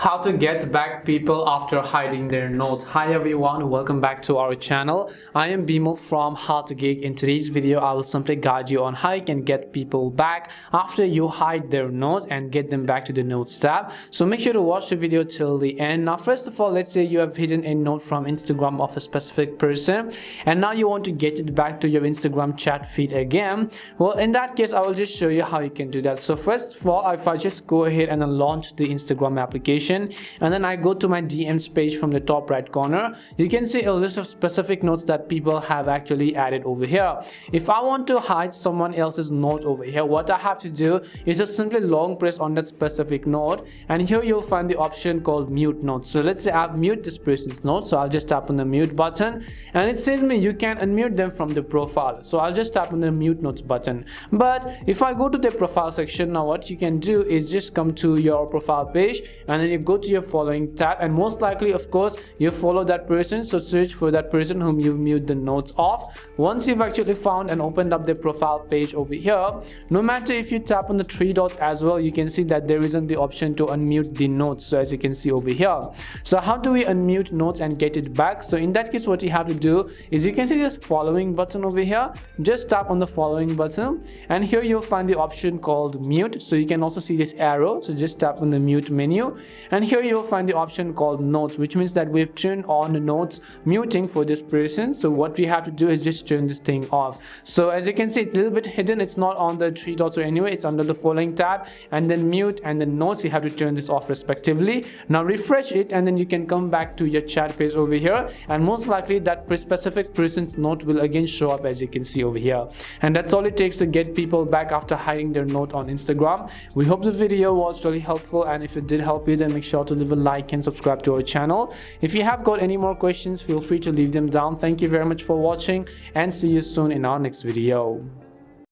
How to get back people after hiding their note. Hi everyone, welcome back to our channel. I am Bimal from How to Geek. In today's video I will simply guide you on how you can get people back after you hide their note and get them back to the notes tab. So make sure to watch the video till the end. Now first of all, let's say you have hidden a note from Instagram of a specific person and now you want to get it back to your Instagram chat feed again. Well, in that case I will just show you how you can do that. So first of all, if I just go ahead and launch the Instagram application and then I go to my DMs page from the top right corner, you can see a list of specific notes that people have actually added over here. If I want to hide someone else's note over here, what I have to do is just simply long press on that specific note, and here you'll find the option called mute notes. So let's say I've muted this person's note, so I'll just tap on the mute button and it says me you can unmute them from the profile. So I'll just tap on the mute notes button. But if I go to the profile section, now what you can do is just come to your profile page and then you go to your following tab, and most likely of course you follow that person, so search for that person whom you mute the notes off. Once you've actually found and opened up the profile page over here, no matter if you tap on the three dots as well, you can see that there isn't the option to unmute the notes. So as you can see over here, so how do we unmute notes and get it back? So in that case what you have to do is you can see this following button over here, just tap on the following button and here you'll find the option called mute. So you can also see this arrow, so just tap on the mute menu and here you'll find the option called notes, which means that we've turned on the notes muting for this person. So what we have to do is just turn this thing off. So as you can see, it's a little bit hidden, it's not on the three dots or anywhere, it's under the following tab and then mute and then notes. You have to turn this off respectively. Now refresh it and then you can come back to your chat page over here, and most likely that specific person's note will again show up as you can see over here. And that's all it takes to get people back after hiding their note on Instagram. We hope the video was really helpful, and if it did help you, then make sure to leave a like and subscribe to our channel. If you have got any more questions, feel free to leave them down. Thank you very much for watching and see you soon in our next video.